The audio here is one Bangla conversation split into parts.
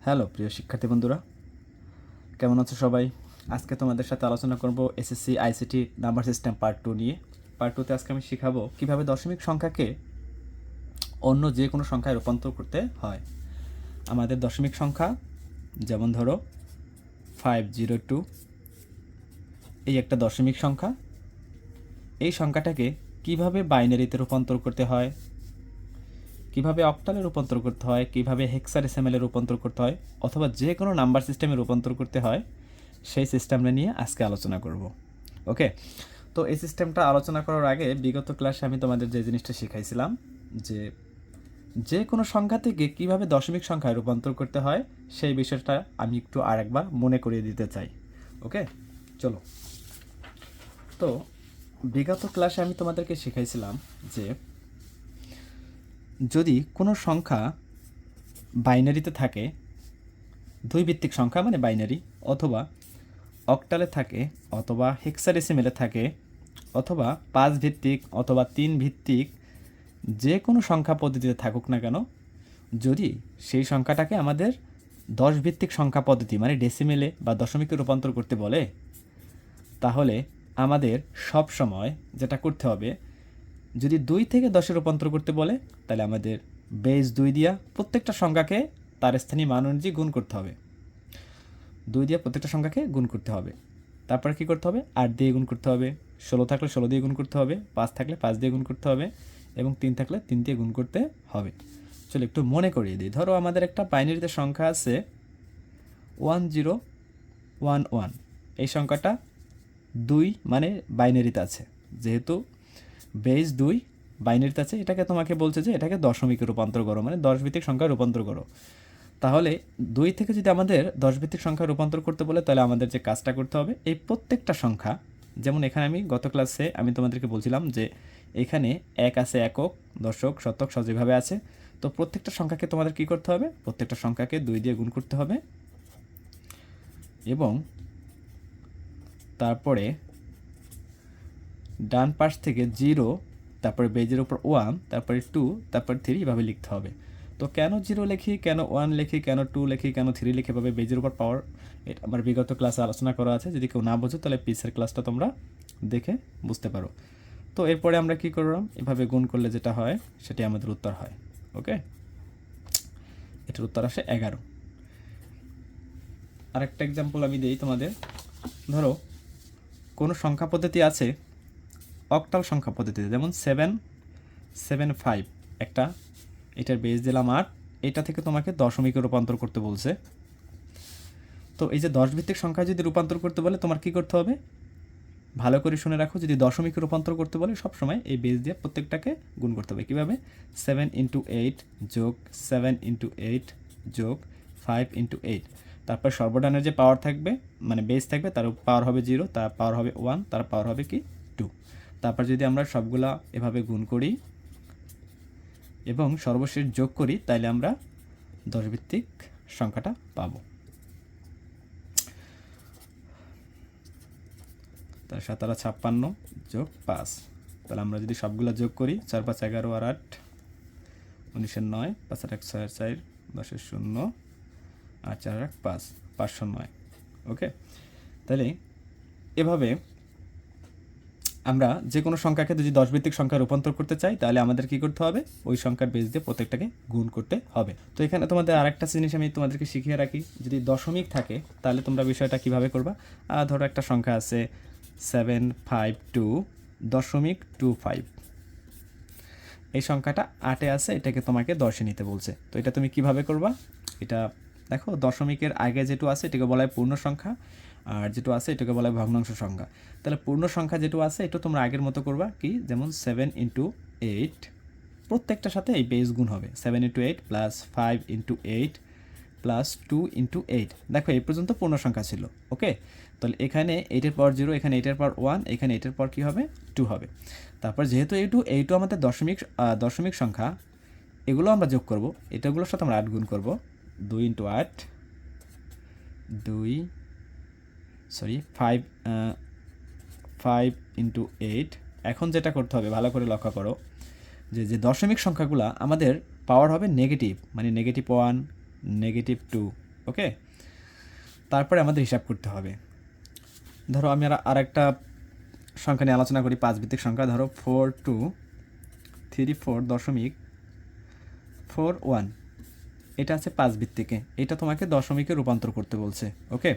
হ্যালো প্রিয় শিক্ষার্থী বন্ধুরা, কেমন আছো সবাই? আজকে তোমাদের সাথে আলোচনা করব SSC ICT number system part 2 নিয়ে। পার্ট 2তে আজকে আমি শেখাবো কীভাবে দশমিক সংখ্যাকে অন্য যে কোনো সংখ্যায় রূপান্তর করতে হয়। আমাদের দশমিক সংখ্যা যেমন ধরো 502, এই একটা দশমিক সংখ্যা। এই সংখ্যাটাকে কিভাবে বাইনারিতে রূপান্তর করতে হয়, কিভাবে অক্টালে রূপান্তর করতে হয়, কিভাবে হেক্সাডেসিমেলে রূপান্তর করতে হয়, অথবা যে কোনো নাম্বার সিস্টেমে রূপান্তর করতে হয়, সেই সিস্টেমটা নিয়ে আজকে আলোচনা করব। ওকে, তো এই সিস্টেমটা আলোচনা করার আগে বিগত ক্লাসে আমি তোমাদের যে জিনিসটা শিখাইছিলাম যে যে কোনো সংখ্যা থেকে কীভাবে দশমিক সংখ্যায় রূপান্তর করতে হয়, সেই বিষয়টা আমি একটু আরেকবার মনে করিয়ে দিতে চাই। ওকে, চলো। তো বিগত ক্লাসে আমি তোমাদেরকে শিখাইছিলাম যে যদি কোনো সংখ্যা বাইনারিতে থাকে, দুই ভিত্তিক সংখ্যা মানে বাইনারি, অথবা অক্টালে থাকে, অথবা হেক্সাডেসিমেলে থাকে, অথবা 5 ভিত্তিক অথবা 3 ভিত্তিক যে কোনো সংখ্যা পদ্ধতিতে থাকুক না কেন, যদি সেই সংখ্যাটাকে আমাদের 10 ভিত্তিক সংখ্যা পদ্ধতি মানে ডেসিমেলে বা দশমিকে রূপান্তর করতে বলে, তাহলে আমাদের সব সময় যেটা করতে হবে, যদি 2 থেকে 10-এ রূপান্তর করতে বলে তাহলে আমাদের বেস 2 দিয়া প্রত্যেকটা সংখ্যাকে তার স্থানীয় মান অনুযায়ী গুণ করতে হবে। 2 দিয়ে প্রত্যেকটা সংখ্যাকে গুণ করতে হবে। তারপরে কী করতে হবে? 8 দিয়ে গুণ করতে হবে, 16 থাকলে 16 দিয়ে গুণ করতে হবে, 5 থাকলে 5 দিয়ে গুণ করতে হবে, এবং 3 থাকলে 3 দিয়ে গুণ করতে হবে। চলো একটু মনে করিয়ে দিই। ধরো আমাদের একটা বাইনারিতে সংখ্যা আছে 1011, এই সংখ্যাটা 2 মানে বাইনারিতে আছে, যেহেতু বেস 2 বাইনারিতে আছে, এটাকে তোমাকে বলছে যে এটাকে দশমিকে রূপান্তর করো, মানে 10 ভিত্তিক সংখ্যা রূপান্তর করো। তাহলে 2 থেকে যদি আমাদের 10 ভিত্তিক সংখ্যা রূপান্তর করতে বলে, তাহলে আমাদের যে কাজটা করতে হবে, এই প্রত্যেকটা সংখ্যা, যেমন এখানে আমি গত ক্লাসে আমি তোমাদেরকে বলছিলাম যে এখানে 1 আছে, একক, দশক, শতক যেভাবে আছে, তো প্রত্যেকটা সংখ্যাকে তোমাদের কি করতে হবে? প্রত্যেকটা সংখ্যাকে 2 দিয়ে গুণ করতে হবে, এবং তারপরে ডান পাশ থেকে 0, তারপরে বেজের উপর 1, তারপরে 2, তারপরে 3 এভাবে লিখতে হবে। তো কেন 0 লিখি, কেন 1 লিখি, কেন 2 লিখি, কেন 3 লিখে এভাবে বেজের উপর পাওয়ার, এটা আমার বিগত ক্লাসে আলোচনা করা আছে। যদি কেউ না বোঝো তাহলে পিসের ক্লাসটা তোমরা দেখে বুঝতে পারো। তো এরপরে আমরা কি করলাম, এভাবে গুণ করলে যেটা হয় সেটি আমাদের উত্তর হয়। ওকে, এটার উত্তর আসে 11। আরেকটা এক্সাম্পল আমি দিই তোমাদের। ধরো কোনো সংখ্যা পদ্ধতি আছে অক্টাল সংখ্যা পদ্ধতিতে, যেমন 775 একটা, এটার বেস দিলাম 8, এটা থেকে তোমাকে দশমিকে রূপান্তর করতে বলছে। তো এই যে 10 ভিত্তিক সংখ্যা যদি রূপান্তর করতে বলে, তোমার কি করতে হবে? ভালো করে শুনে রাখো, যদি দশমিকে রূপান্তর করতে বলে সবসময় এই বেস দিয়ে প্রত্যেকটাকে গুণ করতে হবে। কীভাবে? 7 × 8 যোগ 7 × 8 যোগ 5 × 8, তারপর সর্বডানের যে পাওয়ার থাকবে মানে বেস থাকবে, তার পাওয়ার হবে 0, তার পাওয়ার হবে 1, তার পাওয়ার হবে কি 2। তারপর যদি আমরা সবগুলা এভাবে গুণ করি এবং সর্বশেষ যোগ করি, তাহলে আমরা 10 ভিত্তিক সংখ্যাটা পাবো। তার 1756 যোগ 5, তাহলে আমরা যদি সবগুলো যোগ করি, 4 5 11 আর 8 19 9, 5 8 6 4, 10 0 আর 4 8 5, 509। ওকে, তাহলে এভাবে আমরা যে কোনো সংখ্যাকে যদি 10 ভিত্তিক সংখ্যা রূপান্তর করতে চাই, তাহলে আমাদের কি করতে হবে? ওই সংখ্যার বেস দিয়ে প্রত্যেকটাকে গুণ করতে হবে। তো এখানে তোমাদের আরেকটা জিনিস আমি তোমাদেরকে শিখিয়ে রাখি, যদি দশমিক থাকে তাহলে তোমরা বিষয়টা কিভাবে করবা। ধরো একটা সংখ্যা আছে 752.25, এই সংখ্যাটা 8-এ আছে, এটাকে তোমাকে 10-এ নিতে বলছে। তো এটা তুমি কিভাবে করবা? এটা দেখো, দশমিকের আগে যেটু আছে এটাকে বলা হয় পূর্ণ সংখ্যা, আর যেটু আছে এটাকে বলা হয় ভগ্নাংশ সংখ্যা। তাহলে পূর্ণ সংখ্যা যেটু আছে এটা তোমরা আগের মতো করবা, কি যেমন 7 × 8, প্রত্যেকটার সাথে এই বেস গুণ হবে, 7 × 8 প্লাস 5 × 8 প্লাস 2 × 8। দেখো এই পর্যন্ত পূর্ণ সংখ্যা ছিল। ওকে, তাহলে এখানে 8-এর পাওয়ার 0, এখানে 8-এর পাওয়ার 1, এখানে 8-এর পাওয়ার কী হবে? 2 হবে। তারপর যেহেতু এইটু আমাদের দশমিক সংখ্যা, এগুলো আমরা যোগ করব, এটাগুলোর সাথে আমরা 8 গুণ করব, 2 × 8 5 × 8। এখন যেটা করতে হবে ভালো করে লক্ষ্য করো, যে দশমিক সংখ্যাগুলো আমাদের পাওয়ার হবে নেগেটিভ, মানে -1, -2, ওকে, তারপরে আমাদের হিসাব করতে হবে। ধরো আমি আর একটা সংখ্যা নিয়ে আলোচনা করি, 5 ভিত্তিক সংখ্যা। ধরো 4234.41, এটা আছে 5 ভিত্তিকে, এটা তোমাকে দশমিকে রূপান্তর করতে বলছে। ওকে,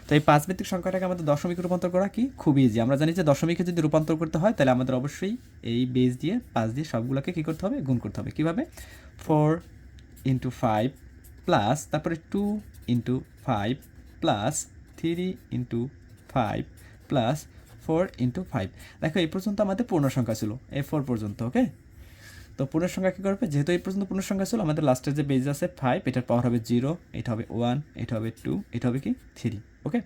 তো এই 5 ভিত্তিক সংখ্যাটাকে আমাদের দশমিকে রূপান্তর করা কি খুবই ইজি। আমরা জানি যে দশমিকে যদি রূপান্তর করতে হয় তাহলে আমাদের অবশ্যই এই বেস দিয়ে 5 দিয়ে সবগুলোকে কী করতে হবে, গুণ করতে হবে। কীভাবে? 4 × 5 প্লাস তারপরে 2 × 5 প্লাস 3 × 5 প্লাস 4 × 5। দেখো এই পর্যন্ত আমাদের পূর্ণ সংখ্যা ছিল, এই 4 পর্যন্ত। ওকে, তো পূর্ণ সংখ্যা কী করবে, যেহেতু এই পর্যন্ত পূর্ণ সংখ্যা ছিল, আমাদের লাস্টের যে বেজ আছে 5, এটার পাওয়ার হবে 0, এটা হবে 1, এটা হবে 2, এটা হবে কি 3। ওকে,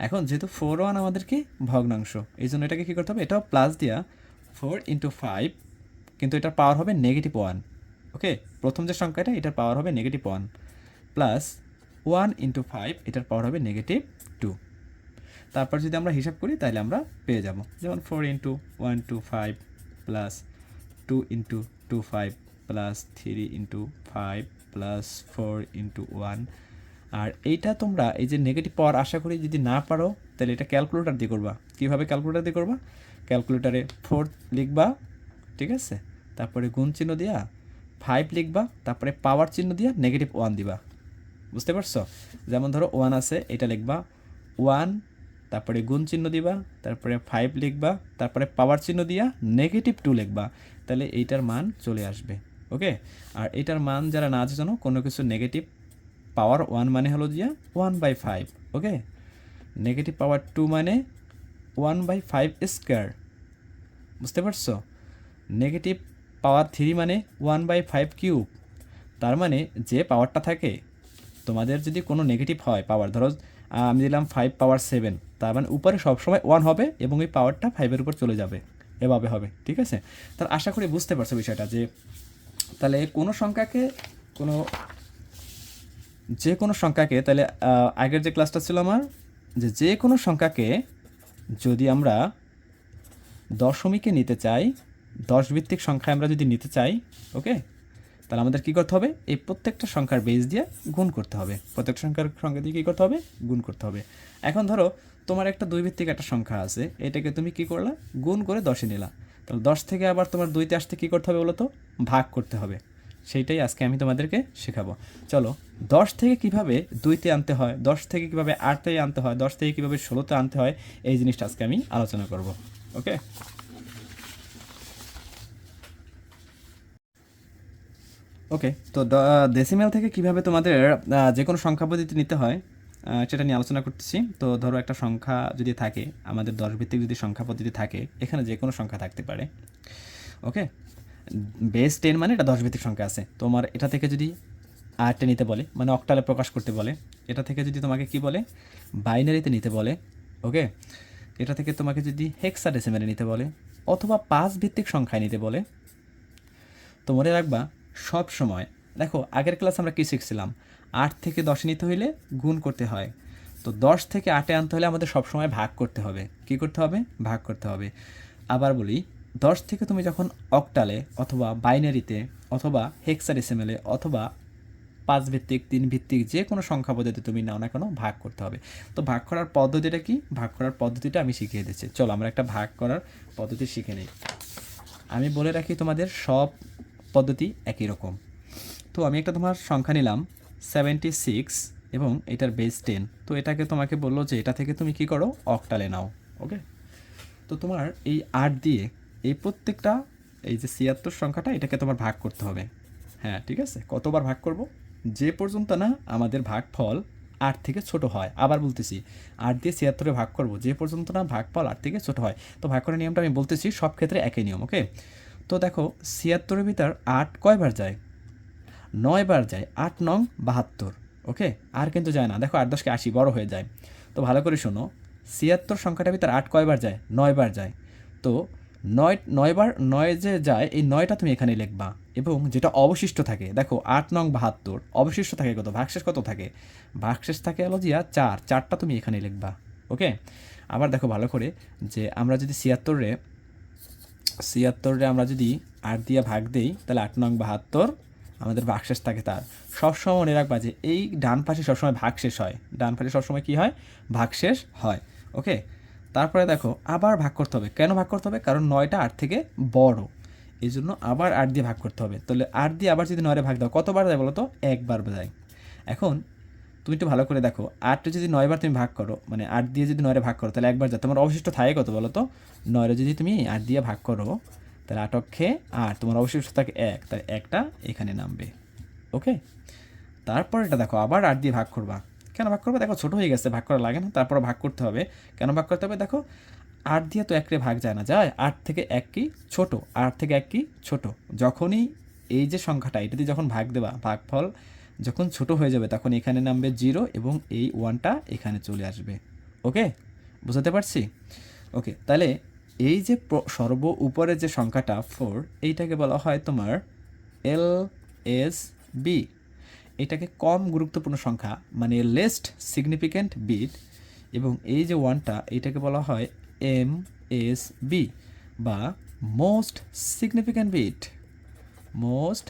এখন যেহেতু 4 1 আমাদের কি ভগ্নাংশ, এই জন্য এটাকে কী করতে হবে, এটাও প্লাস দিয়া 4 × 5, কিন্তু এটার পাওয়ার হবে -1। ওকে, প্রথম যে সংখ্যাটা এটার পাওয়ার হবে -1 প্লাস 1 × 5, এটার পাওয়ার হবে -2। তারপর যদি আমরা হিসাব করি তাহলে আমরা পেয়ে যাব, যেমন 4 × 1 × 5 প্লাস 2 × 2 5 প্লাস 3 × 5 প্লাস 4 × 1। আর এইটা তোমরা এই যে নেগেটিভ পাওয়ার আশা করি যদি না পারো তাহলে এটা ক্যালকুলেটর দিয়ে করবা। কীভাবে ক্যালকুলেটর দিয়ে করবা? ক্যালকুলেটারে 4 লিখবা, ঠিক আছে, তারপরে গুণ চিহ্ন দিয়া 5 লিখবা, তারপরে পাওয়ার চিহ্ন দিয়া -1 দিবা। বুঝতে পারছো? যেমন ধরো 1 আছে, এটা লিখবা 1, তারপরে গুণ চিহ্ন দিবা, তারপরে 5 লিখবা, তারপরে পাওয়ার চিহ্ন দিয়া -2 লিখবা, তাহলে এইটার মান চলে আসবে। ওকে, আর এইটার মান যারা না জানো, কোনো কিছু নেগেটিভ পাওয়ার 1 মানে হলো দিয়া 1/5। ওকে, নেগেটিভ পাওয়ার 2 মানে 1/5 স্কোয়ার। বুঝতে পারছো? নেগেটিভ পাওয়ার 3 মানে 1/5 কিউব। তার মানে যে পাওয়ারটা থাকে, তোমাদের যদি কোনো নেগেটিভ হয় পাওয়ার, ধরো আমি দিলাম 5 পাওয়ার 7, তার মানে উপরে সবসময় 1 হবে এবং এই পাওয়ারটা 5-এর উপর চলে যাবে, এভাবে হবে। ঠিক আছে, তার আশা করি বুঝতে পারছো বিষয়টা। যে তাহলে কোনো সংখ্যাকে যে কোনো সংখ্যাকে তাহলে আগের যে ক্লাসটা ছিল আমার, যে কোনো সংখ্যাকে যদি আমরা দশমিকে নিতে চাই, 10 ভিত্তিক সংখ্যা আমরা যদি নিতে চাই, ওকে, তাহলে আমাদের কী করতে হবে, এই প্রত্যেকটা সংখ্যার বেস দিয়ে গুণ করতে হবে। প্রত্যেকটা সংখ্যা দিয়ে কী করতে হবে, গুণ করতে হবে। এখন ধরো তোমার একটা 2 ভিত্তিক একটা সংখ্যা আছে, এটাকে তুমি কী করলা, গুণ করে 10-এ নিলা, তাহলে 10 থেকে আবার তোমার 2-তে আসতে কী করতে হবে বলো তো, ভাগ করতে হবে। সেইটাই আজকে আমি তোমাদেরকে শেখাবো। চলো, 10 থেকে কীভাবে 2-তে আনতে হয়, 10 থেকে কীভাবে 8-তে আনতে হয়, 10 থেকে কীভাবে 16-তে আনতে হয়, এই জিনিসটা আজকে আমি আলোচনা করব। ওকে, ওকে, তো ডেসিমেল থেকে কিভাবে তোমাদের যে কোনো সংখ্যা পদ্ধতি নিতে হয় সেটা নিয়ে আলোচনা করতেছি। তো ধরো একটা সংখ্যা যদি থাকে, আমাদের 10 ভিত্তিক যদি সংখ্যা পদ্ধতি থাকে, এখানে যে কোনো সংখ্যা থাকতে পারে। ওকে, বেস 10 মানে এটা 10 ভিত্তিক সংখ্যা আছে, তোমার এটা থেকে যদি 8-এ নিতে বলে, মানে অক্টালে প্রকাশ করতে বলে, এটা থেকে যদি তোমাকে কি বলে, বাইনারিতে নিতে বলে, ওকে, এটা থেকে তোমাকে যদি হেক্সাডেসিমেলে নিতে বলে, অথবা 5 ভিত্তিক সংখ্যায় নিতে বলে, তো মনে রাখবা সব সময়, দেখো আগের ক্লাস আমরা কী শিখছিলাম, 8 থেকে 10-এ নিতে হইলে গুণ করতে হয়, তো 10 থেকে 8-এ আনতে হলে আমাদের সবসময় ভাগ করতে হবে। কী করতে হবে, ভাগ করতে হবে। আবার বলি, 10 থেকে তুমি যখন অক্টালে অথবা বাইনারিতে অথবা হেক্সাডেসিমেলে অথবা 5 ভিত্তিক 3 ভিত্তিক যে কোনো সংখ্যা পদ্ধতি তুমি নাও না কেন, ভাগ করতে হবে। তো ভাগ করার পদ্ধতিটা কি, ভাগ করার পদ্ধতিটা আমি শিখিয়ে দিচ্ছি। চলো আমরা একটা ভাগ করার পদ্ধতি শিখে নিই। আমি বলে রাখি তোমাদের সব পদ্ধতি একই রকম। তো আমি একটা তোমার সংখ্যা নিলাম 76 এবং এটার বেস 10। তো এটাকে তোমাকে বললো যে এটা থেকে তুমি কি করো, অক্টালে নাও। ওকে, তো তোমার এই 8 দিয়ে এই প্রত্যেকটা এই যে 76 সংখ্যাটা, এটাকে তোমার ভাগ করতে হবে। হ্যাঁ, ঠিক আছে, কতবার ভাগ করব, যে পর্যন্ত না আমাদের ভাগফল 8 থেকে ছোট হয়। আবার বলতেছি, 8 দিয়ে 76-এ ভাগ করব যে পর্যন্ত না ভাগফল 8 থেকে ছোট হয়। তো ভাগ করার নিয়মটা আমি বলতেছি, সব ক্ষেত্রে একই নিয়ম। ওকে, তো দেখো 76-এর ভিতর 8 কয়বার যায়, 9 বার যায়, 8 9 72। ওকে, আর কিন্তু যায় না, দেখো 8 10 কে 80, বড় হয়ে যায়। তো ভালো করে শোনো, 76 সংখ্যাটার ভিতর 8 কয়বার যায়, 9 বার যায়। তো 9 বার 9 যে যায়, এই 9টা তুমি এখানে লিখবা, এবং যেটা অবশিষ্ট থাকে, দেখো 8 9 72, অবশিষ্ট থাকে কত, ভাগশেষ কত থাকে, ভাগশেষ থাকে হলো জিয়া 4, 4টা তুমি এখানে লিখবা। ওকে, আবার দেখো ভালো করে, যে আমরা যদি 76-রে আমরা যদি 8 দিয়ে ভাগ দিই, তাহলে 8 9 72, আমাদের ভাগশেষ থাকে তার। সবসময় মনে রাখবা যে এই ডান পাশে সবসময় ভাগশেষ হয়, ডান পাশে সবসময় কী হয়, ভাগশেষ হয়। ওকে, তারপরে দেখো আবার ভাগ করতে হবে। কেন ভাগ করতে হবে? কারণ 9টা 8 থেকে বড়, এই জন্য আবার 8 দিয়ে ভাগ করতে হবে। তাহলে 8 দিয়ে আবার যদি 9 ভাগ দাও কতবার যায় বলো তো? একবার যায়। এখন তুমি একটু ভালো করে দেখো, 8 যদি 9বার তুমি ভাগ করো, মানে 8 দিয়ে যদি 9 ভাগ করো তাহলে একবার যায়, তোমার অবশিষ্ট থাকে কত বলো তো? 9 যদি তুমি 8 দিয়ে ভাগ করো তাহলে 8 অক্ষে 8, তোমার অবশিষ্ট থাকে 1, তাই একটা এখানে নামবে। ওকে, তারপর এটা দেখো আবার 8 দিয়ে ভাগ করবা। কেন ভাগ করবে? দেখো ছোটো হয়ে গেছে, ভাগ করা লাগে না, তারপর ভাগ করতে হবে। কেন ভাগ করতে হবে? দেখো 8 দিয়ে তো 1 ভাগ যায় না, যায় 8 থেকে 1 কি ছোটো, 8 থেকে 1 কি ছোটো। যখনই এই যে সংখ্যাটা এটা দিয়ে যখন ভাগ দেবা, ভাগফল যখন ছোট হয়ে যাবে তখন এখানে নামবে 0 এবং এই 1টা এখানে চলে আসবে। ওকে, বুঝতে পারছি? ওকে, তাহলে এই যে সর্ব উপরের যে সংখ্যাটা 4, এইটাকে বলা হয় তোমার LSB। এটাকে কম গুরুত্বপূর্ণ সংখ্যা, মানে লেস্ট সিগনিফিক্যান্ট বিট। এবং এই যে 1টা এটাকে বলা হয় MSB বা most significant bit, most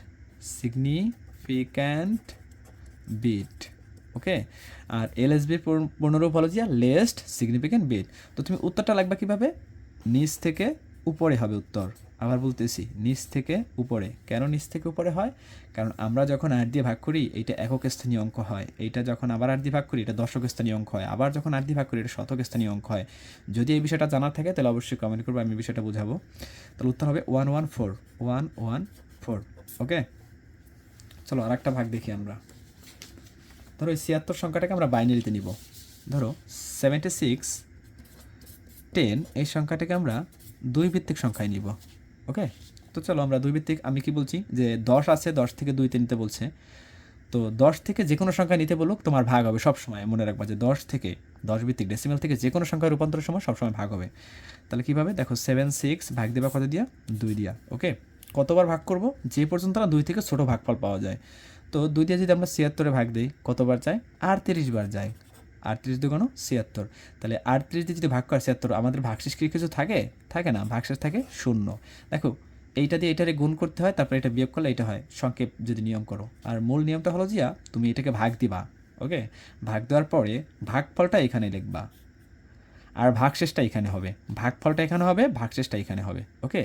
significant bit. Okay, আর LSB পূর্ণরূপ হলো যে লেস্ট সিগনিফিক্যান্ট বিট। তো তুমি উত্তরটা লাগবে কীভাবে? নিচ থেকে উপরে হবে উত্তর। আবার বলতেছি, নিচ থেকে উপরে। কেন নিচ থেকে উপরে হয়? কারণ আমরা যখন 8 দিয়ে ভাগ করি এইটা একক স্থানীয় অঙ্ক হয়, এইটা যখন আবার 8 দিয়ে ভাগ করি এটা দশক স্থানীয় অঙ্ক হয়, আবার যখন 8 দিয়ে ভাগ করি এটা শতক স্থানীয় অঙ্ক হয়। যদি এই বিষয়টা জানা থাকে তাহলে অবশ্যই কমেন্ট করবো, আমি বিষয়টা বুঝাবো। তাহলে উত্তর হবে 114, 114। ওকে, চলো আর একটা ভাগ দেখি আমরা। ধরো এই 76 সংখ্যাটাকে আমরা বাইনারিতে নিব। ধরো 76 10, এই সংখ্যাটাকে আমরা 2 ভিত্তিক সংখ্যায় নিব। ওকে, তো চলো আমরা 2 ভিত্তিক, আমি কি বলছি যে 10 আছে, 10 থেকে 2তে নিতে বলছে। তো 10 থেকে যে কোনো সংখ্যা নিতে বলুক তোমার ভাগ হবে সবসময়। মনে রাখবা যে 10 থেকে 10 ভিত্তিক ডেসিমেল থেকে যে কোনো সংখ্যায় রূপান্তরের সময় সবসময় ভাগ হবে। তাহলে কীভাবে? দেখো 76 ভাগ দেবা কত দিয়া? 2 দিয়া। ওকে, কতবার ভাগ করব? যে পর্যন্ত না 2 থেকে ছোটো ভাগফল পাওয়া যায়। তো 2 দিয়ে যদি আমরা 76-এ ভাগ দিই কতবার যায়? 38 বার যায়। 38 দুগুণ 76। তাহলে 38 দিয়ে যদি ভাগ করে 76, আমাদের ভাগশেষ কি কিছু থাকে? থাকে না, ভাগশেষ থাকে 0। দেখো এইটা দিয়ে এটারে গুণ করতে হয়, তারপরে এটা বিয়োগ করলে এটা হয়, সংক্ষেপ যদি নিয়ম করো। আর মূল নিয়মটা হলো জিয়া তুমি এটাকে ভাগ দিবা। ওকে, ভাগ দেওয়ার পরে ভাগফলটা এখানে লিখবা আর ভাগশেষটা এখানে হবে, ভাগফলটা এখানে হবে, ভাগশেষটা এখানে হবে। ওকে,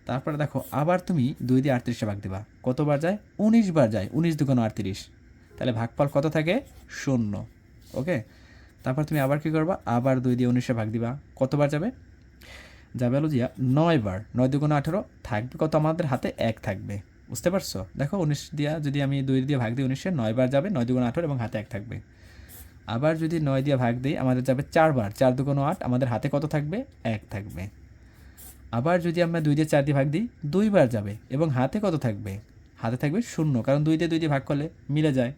তারপরে দেখো আবার তুমি 2 দিয়ে 38-এ ভাগ দেবা, কতবার যায়? 19 বার যায়। 19 দুগুণ 38, তাহলে ভাগফল কত থাকে? 0। ওকে, তারপর তুমি আবার কী করবা? আবার 2 দিয়ে 19-এ ভাগ দিবা, কতবার যাবে? যাবে হলো জিয়া 9 বার। 9 দুগুণ 18, থাকবে কত আমাদের হাতে? 1 থাকবে। বুঝতে পারছো? দেখো 19 দিয়া যদি আমি 2 দিয়ে ভাগ দিই 19-এ, 9 বার যাবে, 9 দুগুণ 18 এবং হাতে 1 থাকবে। আবার যদি 9 দিয়ে ভাগ দিই আমাদের যাবে 4 বার, 4 দুগুণ 8, আমাদের হাতে কত থাকবে? 1 থাকবে। আবার যদি আমরা 2 দিয়ে 4 দিয়ে ভাগ দিই 2 বার যাবে এবং হাতে কত থাকবে? হাতে থাকবে 0, কারণ 2 দিয়ে 2 দিয়ে ভাগ করলে মিলে যায়।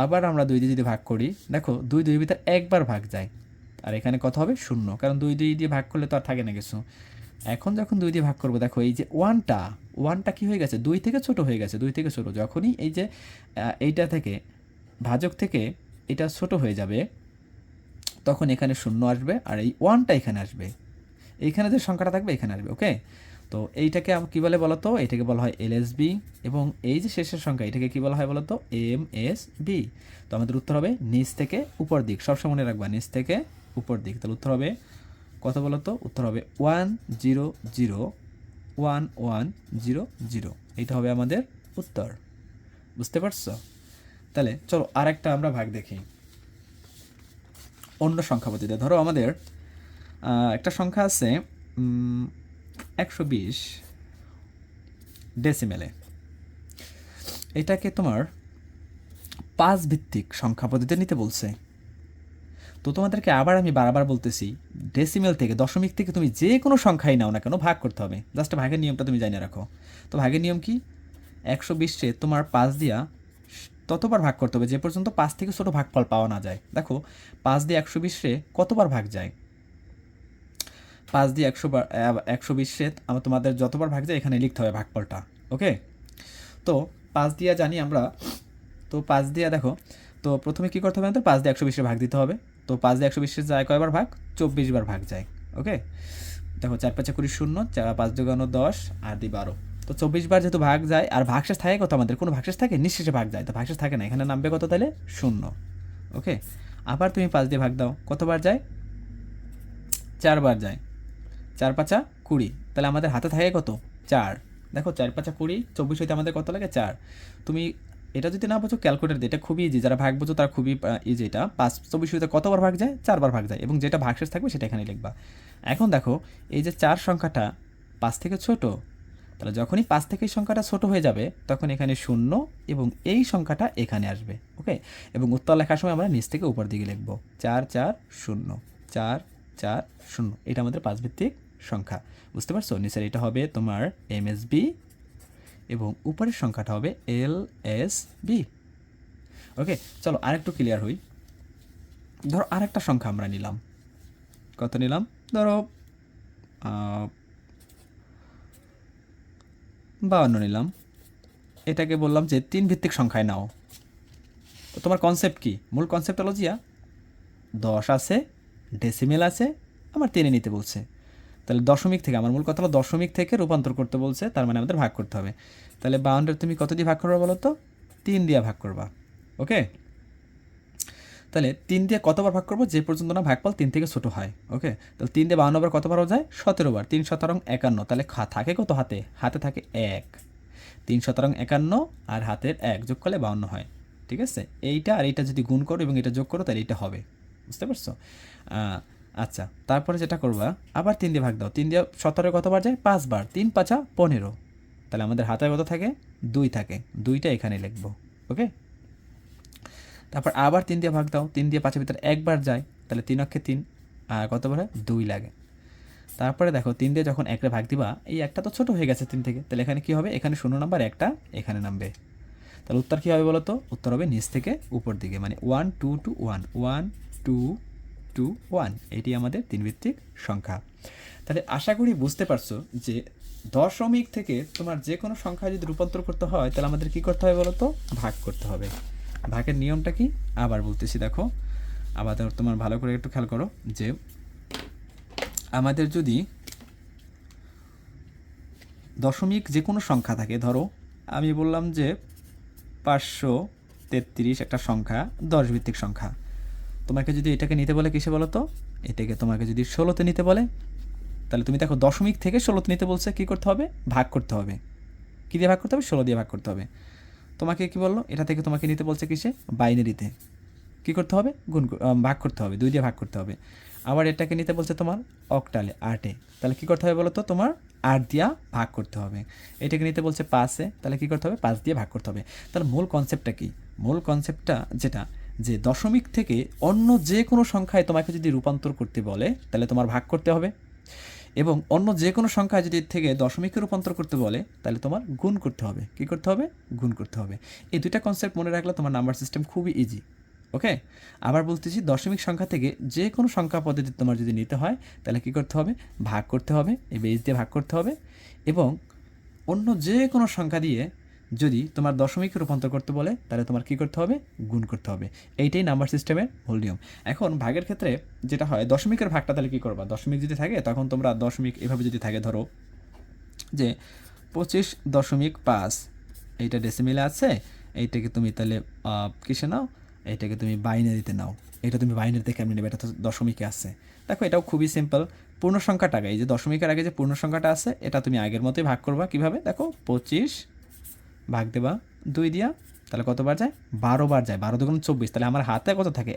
আবার আমরা 2 দিয়ে যদি ভাগ করি, দেখো 2 2 ভিতর একবার ভাগ যায়, আর এখানে কত হবে? 0, কারণ 2 2 দিয়ে ভাগ করলে তো আর থাকে না কিছু। এখন যখন 2 দিয়ে ভাগ করবো, দেখো এই যে 1টা কী হয়ে গেছে? 2 থেকে ছোট হয়ে গেছে, 2 থেকে ছোট। যখনই এই যে এইটা থেকে ভাজক থেকে এটা ছোট হয়ে যাবে তখন এখানে 0 আসবে আর এই 1টা এখানে আসবে, এইখানে যে সংখ্যাটা থাকবে এখানে আসবে। ওকে, তো এইটাকে কী বলে বলো তো? এটাকে বলা হয় LSB। এবং এই যে শেষের সংখ্যা এটাকে কী বলা হয় বলো তো? MSB। তো আমাদের উত্তর হবে নিচ থেকে উপর দিক। সবসময় মনে রাখবা নিচ থেকে উপর দিক। তাহলে উত্তর হবে কত বলো তো? উত্তর হবে 1001100। এইটা হবে আমাদের উত্তর। বুঝতে পারছো? তাহলে চলো আরেকটা আমরা ভাগ দেখি অন্য সংখ্যা পদ্ধতিতে। ধরো আমাদের একটা সংখ্যা আছে 120 ডেসিমেলে। এটাকে তোমার 5 ভিত্তিক সংখ্যা পদ্ধতিতে নিতে বলছে। তো তোমাদেরকে আবার আমি বারবার বলতেছি, ডেসিমেল থেকে, দশমিক থেকে তুমি যে কোনো সংখ্যাই নাও না কেন ভাগ করতে হবে। জাস্ট ভাগের নিয়মটা তুমি জানিয়ে রাখো। তো ভাগের নিয়ম কি? 120-এ তোমার 5 দিয়া ততবার ভাগ করতে হবে যে পর্যন্ত 5 থেকে ছোটো ভাগফল পাওয়া না যায়। দেখো 5 দিয়ে 120-এ কতবার ভাগ যায়? 5 দিয়ে 120-এ আমার তোমাদের যতবার ভাগ যায় এখানে লিখতে হবে ভাগফলটা। ওকে, তো 5 দিয়া জানি আমরা। তো 5 দিয়া দেখো, তো প্রথমে কী করতে হবে আমাদের? 5 দিয়ে 120-এ ভাগ দিতে হবে। তো 5 দিয়ে 120-এ যায় কয়বার ভাগ? 24 বার ভাগ যায়। ওকে, দেখো 4 5 20, 0, 5 2 10 আর 2 12, তো 24 বার যেহেতু ভাগ যায়, আর ভাগশেষ থাকে কত আমাদের, কোনো ভাগশেষ থাকে, নিঃশেষে ভাগ যায়, তো ভাগশেষ থাকে না, এখানে নামবে কত তাহলে 0। ওকে, আবার তুমি 5 দিয়ে ভাগ দাও, কতবার যায়, 4 বার যায়, 4 পাঁচা 20, তাহলে আমাদের হাতে থাকে কত 4। দেখো 4 পাঁচা 20, 24 হইতে আমাদের কত লাগে 4। তুমি এটা যদি না বোঝো ক্যালকুলেটর দিয়ে, এটা খুবই ইজি, যারা ভাগ বোঝো তারা খুবই ইজি। এটা 24 হইতে কতবার ভাগ যায়, 4 বার ভাগ যায়, এবং যেটা ভাগশেষ থাকবে সেটা এখানে লিখবা। এখন দেখো এই যে 4 সংখ্যাটা 5 থেকে ছোট, তাহলে যখনই 5 থেকে এই সংখ্যাটা ছোট হয়ে যাবে তখন এখানে 0 এবং এই সংখ্যাটা এখানে আসবে। ওকে, এবং উত্তর লেখার সময় আমরা নিচ থেকে উপর দিকে লিখব 4 4 0 4 4 0। এটা আমাদের 5 ভিত্তিক সংখ্যা, বুঝতে পারছো? নিচের এটা হবে তোমার MSB এবং উপরের সংখ্যাটা হবে LSB। ওকে, চলো আরেকটু ক্লিয়ার হই। ধরো আরেকটা সংখ্যা আমরা নিলাম, কত নিলাম, ধরো 52 নিলাম। এটাকে বললাম যে 3 ভিত্তিক সংখ্যায় নাও। তো তোমার কনসেপ্ট কি? মূল কনসেপ্ট হলো জিয়া 10 আছে, ডেসিমেল আছে, আমার 3 নিতে বলছে। তাহলে দশমিক থেকে, আমার মূল কথা হলো দশমিক থেকে রূপান্তর করতে বলছে, তার মানে আমাদের ভাগ করতে হবে। তাহলে 52 তুমি কত দিয়ে ভাগ করবা বলো তো? 3 দিয়ে ভাগ করবা। ওকে, তাহলে 3 দিয়ে কতবার ভাগ করবো, যে পর্যন্ত না ভাগফল 3 থেকে ছোট হয়। ওকে, তাহলে 3 দিয়ে 52 বার কতবার যায়, 17 বার। 3 17 51, তাহলে থাকে কত হাতে, হাতে থাকে 1। 3 17 51 আর হাতের 1 যোগ করলে 52 হয়। ঠিক আছে, এইটা আর এইটা যদি গুণ করো এবং এটা যোগ করো তাহলে এটা হবে, বুঝতে পারছো? আচ্ছা, তারপরে যেটা করবা, আবার 3 দিয়ে ভাগ দাও। 3 দিয়ে 17 কতবার যায়, 5 বার। 3 5 15, তাহলে আমাদের হাতে কত থাকে, 2 থাকে, 2টা এখানে লিখবো। ওকে, তারপর আবার 3 দিয়ে ভাগ দাও। 3 দিয়ে 5-এর ভিতরে একবার যায়, তাহলে 3 অক্ষে 3, আর কতবার হয়, 2 লাগে। তারপরে দেখো 3 দিয়ে যখন 1 ভাগ দিবা, এই একটা তো ছোট হয়ে গেছে 3 থেকে, তাহলে এখানে কি হবে, এখানে 0 নাম্বার একটা এখানে নামবে। তাহলে উত্তর কী হবে বলো তো? উত্তর হবে নিচ থেকে উপর দিকে, মানে 1 2 2 1 1 2 2 1। এটি আমাদের 3 ভিত্তিক সংখ্যা। তাহলে আশা করি বুঝতে পারছো যে দশমিক থেকে তোমার যে কোনো সংখ্যা যদি রূপান্তর করতে হয় তাহলে আমাদের কি করতে হবে বলো তো? ভাগ করতে হবে। ভাগের নিয়মটা কি আবার বলতেছি, দেখো আবার তোমার ভালো করে একটু খেয়াল করো যে আমাদের যদি দশমিক যে কোনো সংখ্যা থাকে, ধরো আমি বললাম যে 533 একটা সংখ্যা, 10 ভিত্তিক সংখ্যা। তোমাকে যদি এটাকে নিতে বলে কিসে বলো তো? এটাকে তোমাকে যদি 16তে নিতে বলে, তাহলে তুমি দেখো দশমিক থেকে 16তে নিতে বলছে, কী করতে হবে, ভাগ করতে হবে। কী দিয়ে ভাগ করতে হবে? 16 দিয়ে ভাগ করতে হবে। তোমাকে কি বললো, এটা থেকে তোমাকে নিতে বলছে কিসে, বাইনারিতে, কী করতে হবে, ভাগ করতে হবে, 2 দিয়ে ভাগ করতে হবে। আবার এটাকে নিতে বলছে তোমার অক্টালে, 8-এ, তাহলে কী করতে হবে বলো তো? তোমার 8 দিয়া ভাগ করতে হবে। এটাকে নিতে বলছে 5-এ, তাহলে কী করতে হবে, 5 দিয়ে ভাগ করতে হবে। তাহলে মূল কনসেপ্টটা কি? মূল কনসেপ্টটা যেটা, যে দশমিক থেকে অন্য যে কোনো সংখ্যায় তোমাকে যদি রূপান্তর করতে বলে তাহলে তোমার ভাগ করতে হবে, এবং অন্য যে কোনো সংখ্যা যদি থেকে দশমিকে রূপান্তর করতে বলে তাহলে তোমার গুণ করতে হবে। কী করতে হবে? গুণ করতে হবে। এই দুইটা কনসেপ্ট মনে রাখলে তোমার নাম্বার সিস্টেম খুবই ইজি। ওকে, আবার বলতেছি, দশমিক সংখ্যা থেকে যে কোনো সংখ্যা পদ্ধতি তোমার যদি নিতে হয় তাহলে কী করতে হবে, ভাগ করতে হবে, এই বেস দিয়ে ভাগ করতে হবে, এবং অন্য যে কোনো সংখ্যা দিয়ে যদি তোমার দশমিকে রূপান্তর করতে বলে তাহলে তোমার কী করতে হবে, গুণ করতে হবে। এইটাই নাম্বার সিস্টেমের মূল নিয়ম। এখন ভাগের ক্ষেত্রে যেটা হয়, দশমিকের ভাগটা তাহলে কী করবা, দশমিক যদি থাকে তখন তোমরা দশমিক এভাবে যদি থাকে, ধরো যে 25.5, এইটা ডেসিমেলে আছে, এইটাকে তুমি তাহলে কিসে নাও, এইটাকে তুমি বাইনারিতে নাও। এটা তুমি বাইনারিতে কেমনি নেবে, এটা তো দশমিকে আছে। দেখো এটাও খুবই সিম্পল। পূর্ণ সংখ্যাটাকে, এই যে দশমিকের আগে যে পূর্ণ সংখ্যাটা আছে এটা তুমি আগের মতোই ভাগ করবা। কীভাবে? দেখো 25 ভাগ দেবা 2 দিয়া, তাহলে কতবার যায়, 12 বার যায়। 12 2 24, তাহলে আমার হাতে কত থাকে,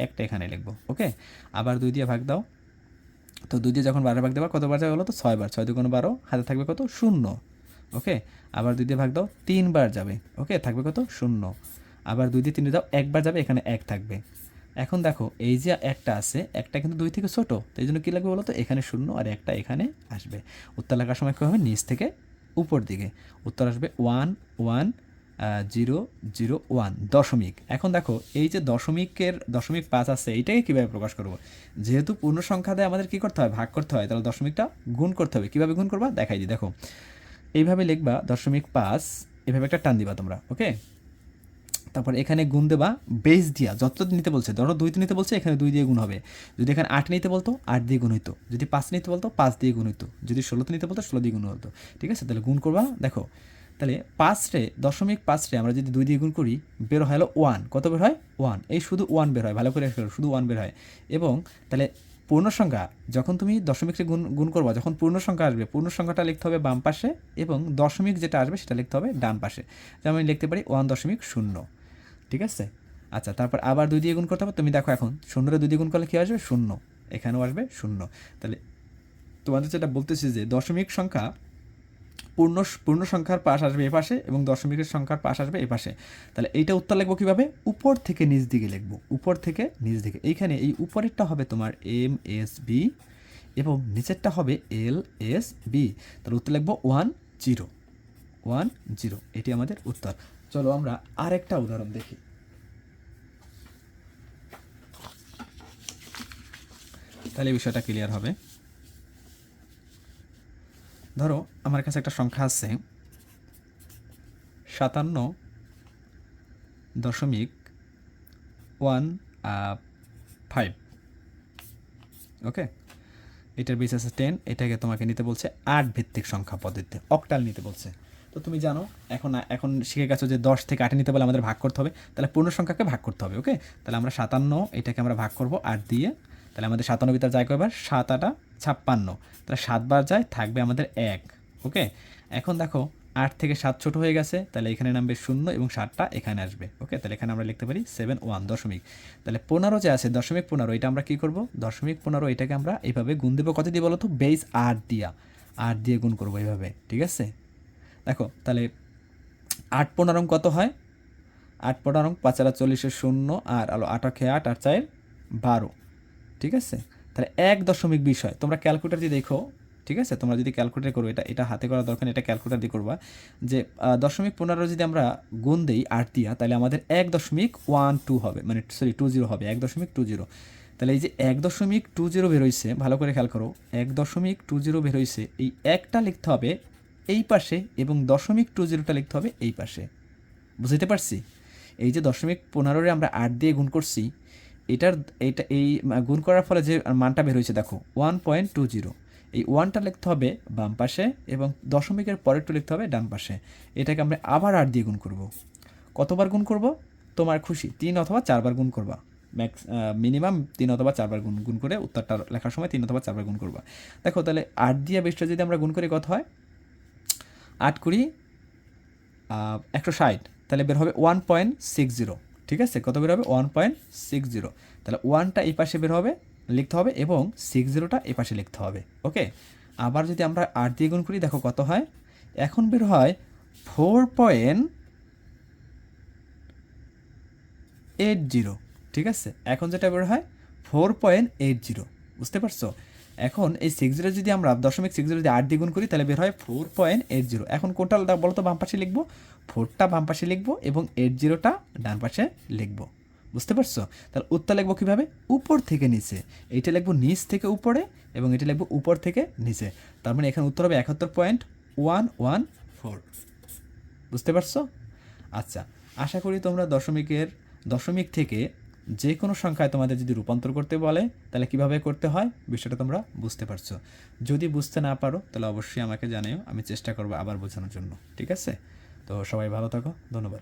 একটা এখানে লিখবো। ওকে, আবার 2 দিয়ে ভাগ দাও, তো 2 দিয়ে যখন 12 ভাগ দেবা কতবার যায় বলো তো, 6 বার। 6 2 12, হাতে থাকবে কত, 0। ওকে, আবার 2 দিয়ে ভাগ দাও, 3 বার যাবে। ওকে, থাকবে কত, 0। আবার 2 দিয়ে 3 দাও, একবার যাবে, এখানে 1 থাকবে। এখন দেখো এই যে একটা আছে, একটা কিন্তু 2 থেকে ছোটো, তো এই জন্য কী লাগবে বলো তো, এখানে 0 আর একটা এখানে আসবে। উত্তর লেখার সময় কী হবে, নিচ থেকে উপর দিকে উত্তর আসবে 1 1 0 0 1 দশমিক। এখন দেখো এই যে দশমিক 5 আছে, এইটাকে কীভাবে প্রকাশ করবো? যেহেতু পূর্ণ সংখ্যা দেয় আমাদের কী করতে হয়, ভাগ করতে হয়, তাহলে দশমিকটা গুণ করতে হবে। কীভাবে গুণ করবা দেখাই দিই, দেখো এইভাবে লিখবা 0.5, এভাবে একটা টান দিবা তোমরা। ওকে, তারপর এখানে গুণ দেবা বেস দিয়া, যত নিতে বলছে, ধরো 2 নিতে বলছে, এখানে 2 দিয়ে গুণ হবে। যদি এখানে 8 নিতে বলতো 8 দিয়ে গুণ হইতো, যদি 5 নিতে বলতো 5 দিয়ে গুণ হইতো, যদি 16 নিতে বলতো 16 দিয়ে গুণ হতো। ঠিক আছে, তাহলে গুণ করবা। দেখো তাহলে 5 রে আমরা যদি 2 দিয়ে গুণ করি, বের হয় হলো 1। কত বের হয়? 1। এই শুধু 1 বের হয়, ভালো করে খেলো, শুধু 1 বের হয়। এবং তাহলে পূর্ণ সংখ্যা যখন তুমি দশমিককে গুণ করবা, যখন পূর্ণ সংখ্যা আসবে, পূর্ণ সংখ্যাটা লিখতে হবে বাম পাশে এবং দশমিক যেটা আসবে সেটা লিখতে হবে ডান পাশে। যেমন আমি লিখতে পারি 1.0। ঠিক আছে, আচ্ছা, তারপর আবার 2 দিয়ে গুণ করতে হবে। তুমি দেখো এখন 0 2 দিয়ে গুণ করলে কী আসবে? 0। এখানেও আসবে 0। তাহলে তোমাদের যেটা বলতেছি যে দশমিক সংখ্যা পূর্ণ সংখ্যার পাশ আসবে এ পাশে এবং দশমিকের সংখ্যার পাশ আসবে এ পাশে। তাহলে এইটা উত্তর লিখবো কীভাবে? উপর থেকে নিচ দিকে লিখবো, উপর থেকে নিচ দিকে। এইখানে এই উপরেরটা হবে তোমার MSB এবং নিচেরটা হবে LSB। তাহলে উত্তর লিখবো 1 0 1 0। এটি আমাদের উত্তর। চলো আমরা আরেকটা উদাহরণ দেখি। তাহলে এই বিষয়টা ক্লিয়ার হবে। ধরো আমার কাছে একটা সংখ্যা আছে 57.15। ওকে, এটার বেস আছে 10। এটাকে তোমাকে নিতে বলছে 8 ভিত্তিক সংখ্যা পদ্ধতিতে, অক্টাল নিতে বলছে। তো তুমি জানো এখন শিখে গেছো যে 10 থেকে 8 নিতে বলে আমাদের ভাগ করতে হবে, তাহলে পূর্ণ সংখ্যাকে ভাগ করতে হবে। ওকে, তাহলে আমরা 57, এটাকে আমরা ভাগ করব 8 দিয়ে। তাহলে আমাদের 57 ভিতরে যায় কয়বার? 7 8 56। তাহলে 7 বার যায়, থাকবে আমাদের 1। ওকে, এখন দেখো 8 থেকে 7 ছোট হয়ে গেছে, তাহলে এখানে নামবে 0 এবং 7টা এখানে আসবে। ওকে, তাহলে এখানে আমরা লিখতে পারি 71 দশমিক। তাহলে 15 যে আছে 0.15, এটা আমরা কী করবো? 0.15 এটাকে আমরা এইভাবে গুণ দেবো। কত দিয়ে বলো তো? বেস 8 দিয়া, 8 দিয়ে গুণ করবো এইভাবে। ঠিক আছে, দেখো তাহলে 8 15 কত হয়? 8 15 5 আর 40 0 আর 8 8 আর 4 12। ঠিক আছে, তাহলে 1.20 হয়। তোমরা ক্যালকুলেটার দিয়ে দেখো। ঠিক আছে, তোমরা যদি ক্যালকুলেটার করো, এটা হাতে করা দরকার, এটা ক্যালকুলেটার দিয়ে করবা যে 0.15 যদি আমরা গুণ দিই 8 দিয়া, তাহলে আমাদের 1.12 হবে, মানে সরি 20 হবে, 1.20। তাহলে এই যে 1.20 বেরোইছে, ভালো করে খেয়াল করো, 1.20 বেরোইছে, এই একটা লিখতে হবে এই পাশে এবং 0.20টা লিখতে হবে এই পাশে। বুঝতে পারছি? এই যে 0.15 আমরা 8 দিয়ে গুণ করছি, এই গুণ করার ফলে যে মানটা বের হয়েছে দেখো 1.20, এই 1টা লিখতে হবে বাম পাশে এবং দশমিকের পরেরটা লিখতে হবে ডান পাশে। এটাকে আমরা আবার 8 দিয়ে গুণ করব। কতবার গুণ করব? তোমার খুশি, 3 অথবা 4 বার গুণ করবা। মিনিমাম 3 অথবা 4 বার গুণ করে উত্তরটা লেখার সময় 3 অথবা 4 বার গুণ করবা। দেখো তাহলে 8 দিয়ে 20টা যদি আমরা গুণ করি কত হয়? 8 কুড়ি 160, তাহলে বের হবে 1.60। ঠিক আছে, কত বের হবে? 1.60। তাহলে 1টা এই পাশে বের হবে, লিখতে হবে এবং 60টা এই পাশে লিখতে হবে। ওকে, আবার যদি আমরা 8 দিয়ে গুণ করি, দেখো কত হয়? এখন বের হয় 4.80। ঠিক আছে, এখন যেটা বের হয় 4.80। বুঝতে পারছো? এখন এই 60 যদি আমরা 0.60 যদি 8 দিয়ে গুণ করি, তাহলে বের হয় 4.80। এখন কোনটা বলো তো বাম পাশে লিখবো? 4টা বাম পাশে লিখবো এবং 80টা ডান পাশে লিখবো। বুঝতে পারছো? তাহলে উত্তর লিখবো কীভাবে? উপর থেকে নিচে। এইটা লিখবো নিচ থেকে উপরে এবং এটা লিখবো উপর থেকে নিচে। তার মানে এখানে উত্তর হবে 71.114। বুঝতে পারছো? আচ্ছা, আশা করি তোমরা দশমিক থেকে যে কোনো সংখ্যায় তোমাদের যদি রূপান্তর করতে বলে তাহলে কিভাবে করতে হয় বিষয়টা তোমরা বুঝতে পারছো। যদি বুঝতে না পারো তাহলে অবশ্যই আমাকে জানিও, আমি চেষ্টা করবো আবার বোঝানোর জন্য। ঠিক আছে, তো সবাই ভালো থাকো, ধন্যবাদ।